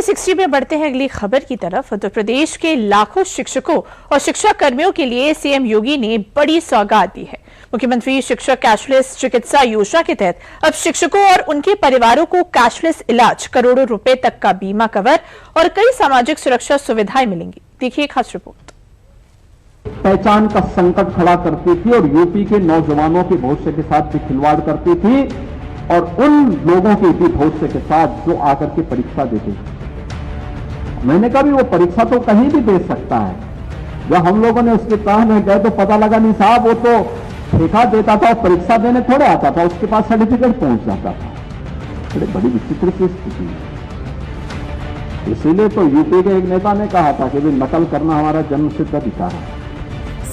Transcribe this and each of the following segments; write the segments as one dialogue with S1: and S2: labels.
S1: 360 में बढ़ते हैं अगली खबर की तरफ। उत्तर प्रदेश के लाखों शिक्षकों और शिक्षा कर्मियों के लिए सीएम योगी ने बड़ी सौगात दी है। मुख्यमंत्री शिक्षक कैशलेस चिकित्सा योजना के तहत अब शिक्षकों और उनके परिवारों को कैशलेस इलाज, करोड़ों रुपए तक का बीमा कवर और कई सामाजिक सुरक्षा सुविधाएं मिलेंगी। देखिए खास रिपोर्ट।
S2: पहचान का संकट खड़ा करती थी और यूपी के नौजवानों के भविष्य के साथ भी खिलवाड़ करती थी और उन लोगों के भी भविष्य के साथ जो आकर के परीक्षा देते थे। मैंने कहा भी वो परीक्षा तो कहीं भी दे सकता है। जब हम लोगों ने उसके कान में गए तो पता लगा नहीं साहब, वो तो ठेका देता था और परीक्षा देने थोड़े आता था, उसके पास सर्टिफिकेट पहुंच जाता था। बड़ी विचित्र सी स्थिति है। इसीलिए तो यूपी के एक नेता ने कहा था कि भी नकल करना हमारा जन्मसिद्ध अधिकार है।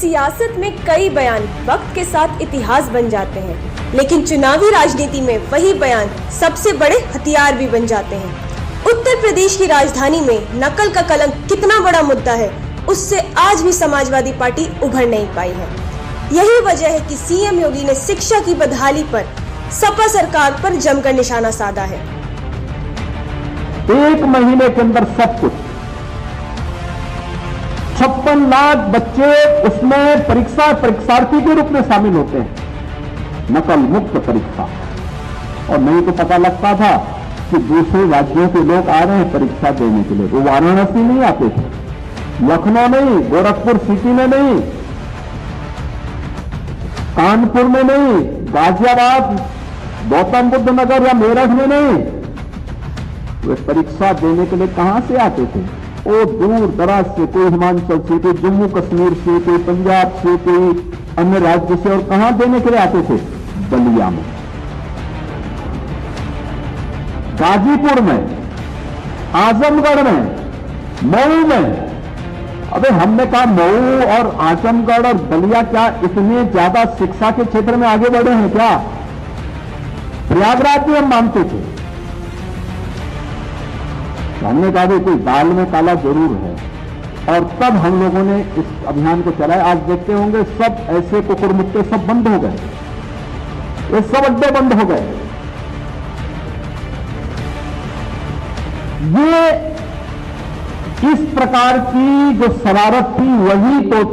S3: सियासत में कई बयान वक्त के साथ इतिहास बन जाते हैं, लेकिन चुनावी राजनीति में वही बयान सबसे बड़े हथियार भी बन जाते हैं। उत्तर प्रदेश की राजधानी में नकल का कलंक कितना बड़ा मुद्दा है, उससे आज भी समाजवादी पार्टी उभर नहीं पाई है। यही वजह है कि सीएम योगी ने शिक्षा की बदहाली पर सपा सरकार पर जमकर निशाना साधा है।
S2: 1 महीने के अंदर सब कुछ 56 लाख बच्चे उसमें परीक्षार्थी के रूप में शामिल होते हैं। नकल मुक्त परीक्षा। और नहीं तो पता लगता था कि दूसरे राज्यों के लोग आ रहे हैं परीक्षा देने के लिए। वो वाराणसी नहीं आते थे, लखनऊ नहीं, गोरखपुर सिटी में नहीं, कानपुर में नहीं, गाजियाबाद, गौतम बुद्ध नगर या मेरठ में नहीं। वे परीक्षा देने के लिए कहां से आते थे? वो दूर दराज से, कोई हिमाचल से, कोई जम्मू कश्मीर से, कोई पंजाब से, कोई अन्य राज्य से। और कहां देने के लिए आते थे? बलिया में, गाजीपुर में, आजमगढ़ में, मऊ में। अबे हमने कहा मऊ और आजमगढ़ और बलिया क्या इतने ज्यादा शिक्षा के क्षेत्र में आगे बढ़े हैं क्या? प्रयागराज भी हम मानते थे। हमने कहा भी कोई दाल में काला जरूर है। और तब हम लोगों ने इस अभियान को चलाया। आज देखते होंगे सब ऐसे कुकुरमुत्ते सब बंद हो गए, ये सब अड्डे बंद हो गए। ये इस प्रकार की जो शरारत थी वही तो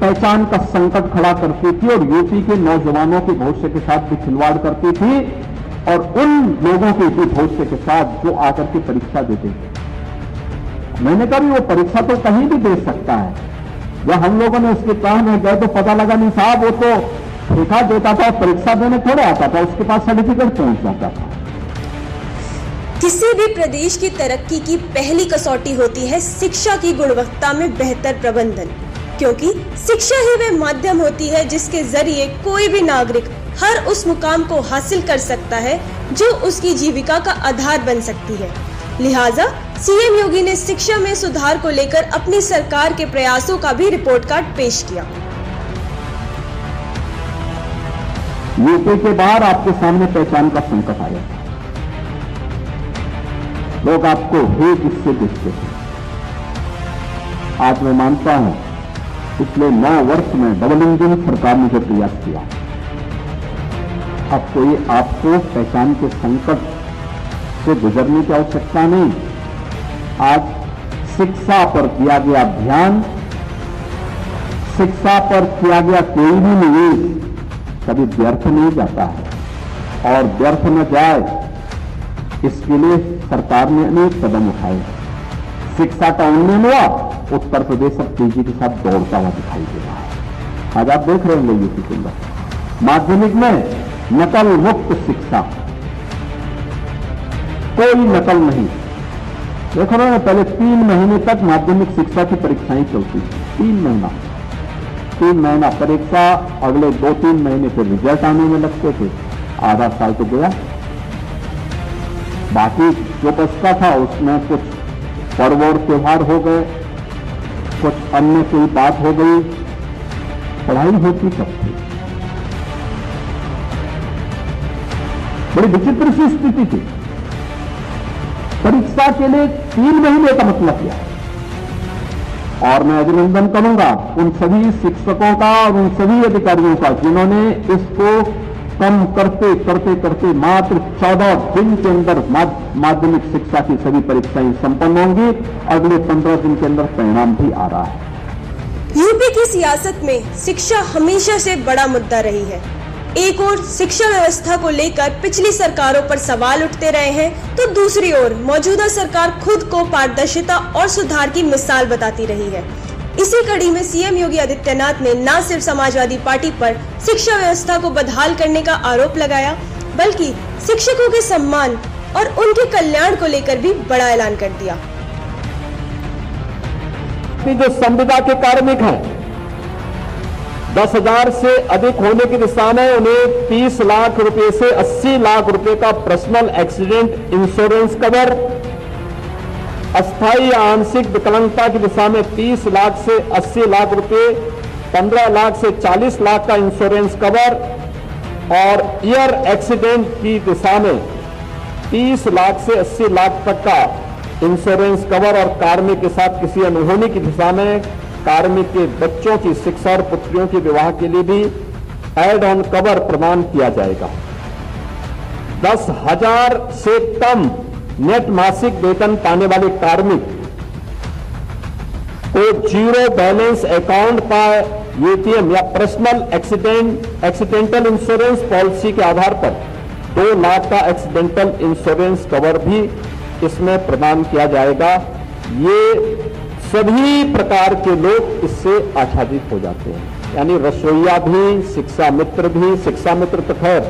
S2: पहचान का संकट खड़ा करती थी और यूपी के नौजवानों के भविष्य के साथ भी खिलवाड़ करती थी और उन लोगों के भी भविष्य के साथ जो आकर के परीक्षा देते थे। मैंने कहा वो परीक्षा तो कहीं भी दे सकता है। जब हम लोगों ने उसके कान में गए तो पता लगा नहीं साहब, वो तो ठेका देता था और परीक्षा देने थोड़े आता था, उसके पास सर्टिफिकेट पहुंच जाता था।
S3: किसी भी प्रदेश की तरक्की की पहली कसौटी होती है शिक्षा की गुणवत्ता में बेहतर प्रबंधन, क्योंकि शिक्षा ही वह माध्यम होती है जिसके जरिए कोई भी नागरिक हर उस मुकाम को हासिल कर सकता है जो उसकी जीविका का आधार बन सकती है। लिहाजा सीएम योगी ने शिक्षा में सुधार को लेकर अपनी सरकार के प्रयासों का भी रिपोर्ट कार्ड पेश किया।
S2: यूपी के बाहर आपके सामने पहचान का संकट आया। लोग आपको ही किससे देखते थे। आज मैं मानता हूं पिछले 9 वर्ष में डबल इंजन सरकार ने जो प्रयास किया, अब कोई आपको पहचान के संकट से गुजरने की आवश्यकता नहीं। आज शिक्षा पर किया गया ध्यान, शिक्षा पर किया गया कोई भी निवेश कभी व्यर्थ नहीं जाता है और व्यर्थ न जाए इसके लिए सरकार ने अनेक कदम उठाए। शिक्षा का उन्नयन हुआ, उत्तर प्रदेश अब तेजी के साथ दौड़ता हुआ दिखाई दे रहा है। आज आप देख रहे होंगे यूपी के अंदर माध्यमिक में नकल मुक्त शिक्षा, कोई नकल नहीं। देखो ना, पहले 3 महीने तक माध्यमिक शिक्षा की परीक्षाएं चलती थी। 3 महीना परीक्षा, अगले 2-3 महीने फिर रिजल्ट आने में लगते थे। आधा साल तो गया। बाकी जो बचता था उसमें कुछ पर्व और त्योहार हो गए, कुछ अन्य कोई बात हो गई, पढ़ाई होती तब थी। बड़ी विचित्र सी स्थिति थी। परीक्षा के लिए 3 महीने का मतलब क्या है? और मैं अभिनंदन करूंगा उन सभी शिक्षकों का और उन सभी अधिकारियों का जिन्होंने इसको कम करते करते करते मात्र 14 दिन के अंदर माध्यमिक शिक्षा की सभी परीक्षाएं संपन्न होंगी। अगले 15 दिन के अंदर परिणाम भी आ रहा है।
S3: यूपी की सियासत में शिक्षा हमेशा से बड़ा मुद्दा रही है। एक ओर शिक्षा व्यवस्था को लेकर पिछली सरकारों पर सवाल उठते रहे हैं, तो दूसरी ओर मौजूदा सरकार खुद को पारदर्शिता और सुधार की मिसाल बताती रही है। इसी कड़ी में सीएम योगी आदित्यनाथ ने न सिर्फ समाजवादी पार्टी पर शिक्षा व्यवस्था को बदहाल करने का आरोप लगाया, बल्कि शिक्षकों के सम्मान और उनके कल्याण को लेकर भी बड़ा ऐलान कर दिया।
S2: जो संविदा के कार्मिक हैं 10,000 से अधिक होने की दिशा में उन्हें 30 लाख रुपए से 80 लाख रुपए का पर्सनल एक्सीडेंट इंश्योरेंस कवर, अस्थायी या आंशिक विकलांगता की दिशा में 30 लाख से 80 लाख रुपए, 15 लाख से 40 लाख का इंश्योरेंस कवर और ईयर एक्सीडेंट की दिशा में 30 लाख से 80 लाख तक का इंश्योरेंस कवर और कार्मिक के साथ किसी अनहोनी की दिशा में कार्मिक के बच्चों की शिक्षा और पुत्रियों के विवाह के लिए भी एड ऑन कवर प्रदान किया जाएगा। 10,000 से कम नेट मासिक वेतन पाने वाले कार्मिक को जीरो बैलेंस अकाउंट का एटीएम या पर्सनल एक्सीडेंटल इंश्योरेंस पॉलिसी के आधार पर 2 लाख का एक्सीडेंटल इंश्योरेंस कवर भी इसमें प्रदान किया जाएगा। ये सभी प्रकार के लोग इससे आच्छादित हो जाते हैं, यानी रसोईया भी, शिक्षा मित्र तो खैर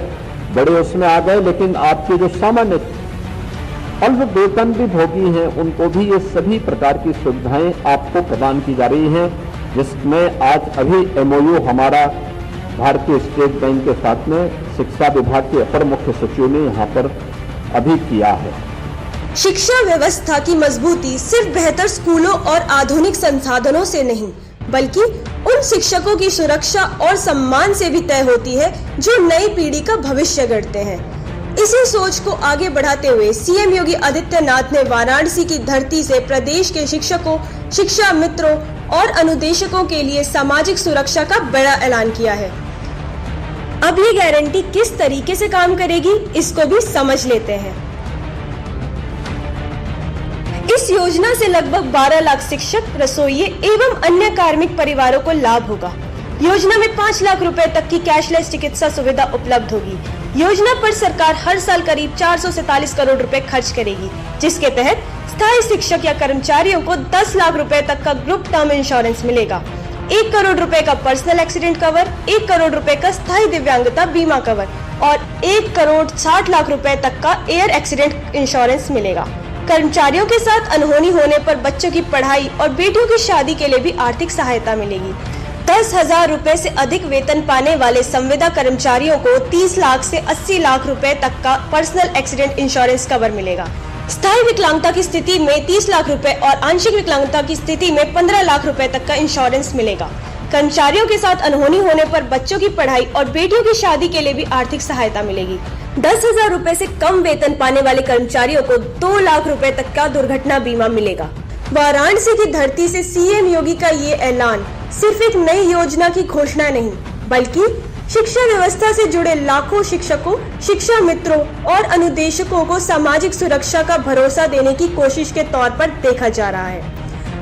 S2: बड़े उसमें आ गए, लेकिन आपके जो सामान्य अल्प वेतन भी भोगी हैं उनको भी ये सभी प्रकार की सुविधाएं आपको प्रदान की जा रही हैं, जिसमें आज अभी एमओयू हमारा भारतीय स्टेट बैंक के साथ में शिक्षा विभाग के अपर मुख्य सचिव ने यहाँ पर अभी किया है।
S3: शिक्षा व्यवस्था की मजबूती सिर्फ बेहतर स्कूलों और आधुनिक संसाधनों से नहीं, बल्कि उन शिक्षकों की सुरक्षा और सम्मान से भी तय होती है जो नई पीढ़ी का भविष्य गढ़ते हैं। इसी सोच को आगे बढ़ाते हुए सीएम योगी आदित्यनाथ ने वाराणसी की धरती से प्रदेश के शिक्षकों, शिक्षा मित्रों और अनुदेशकों के लिए सामाजिक सुरक्षा का बड़ा ऐलान किया है। अब ये गारंटी किस तरीके से काम करेगी, इसको भी समझ लेते हैं। इस योजना से लगभग 12 लाख शिक्षक, रसोइये एवं अन्य कार्मिक परिवारों को लाभ होगा। योजना में 5 लाख रुपए तक की कैशलेस चिकित्सा सुविधा उपलब्ध होगी। योजना पर सरकार हर साल करीब 447 करोड़ रुपए खर्च करेगी, जिसके तहत स्थायी शिक्षक या कर्मचारियों को 10 लाख रुपए तक का ग्रुप टर्म इंश्योरेंस मिलेगा, 1 करोड़ रुपए का पर्सनल एक्सीडेंट कवर, 1 करोड़ रुपए का स्थायी दिव्यांगता बीमा कवर और 1 करोड़ 60 लाख रुपए तक का एयर एक्सीडेंट इंश्योरेंस मिलेगा। कर्मचारियों के साथ अनहोनी होने पर बच्चों की पढ़ाई और बेटियों की शादी के लिए भी आर्थिक सहायता मिलेगी। 10,000 रुपए से अधिक वेतन पाने वाले संविदा कर्मचारियों को 30 लाख से 80 लाख रुपए तक का पर्सनल एक्सीडेंट इंश्योरेंस कवर मिलेगा। स्थायी विकलांगता की स्थिति में 30 लाख रुपए और आंशिक विकलांगता की स्थिति में 15 लाख रुपए तक का इंश्योरेंस मिलेगा। कर्मचारियों के साथ अनहोनी होने पर बच्चों की पढ़ाई और बेटियों की शादी के लिए भी आर्थिक सहायता मिलेगी। 10,000 रुपए से कम वेतन पाने वाले कर्मचारियों को 2 लाख रुपए तक का दुर्घटना बीमा मिलेगा। वाराणसी की धरती से सीएम योगी का ये ऐलान सिर्फ एक नई योजना की घोषणा नहीं, बल्कि शिक्षा व्यवस्था से जुड़े लाखों शिक्षकों, शिक्षा मित्रों और अनुदेशकों को सामाजिक सुरक्षा का भरोसा देने की कोशिश के तौर पर देखा जा रहा है।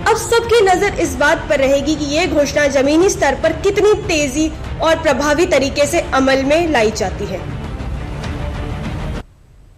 S3: अब सबकी नजर इस बात पर रहेगी कि ये घोषणा जमीनी स्तर पर कितनी तेजी और प्रभावी तरीके से अमल में लाई जाती है।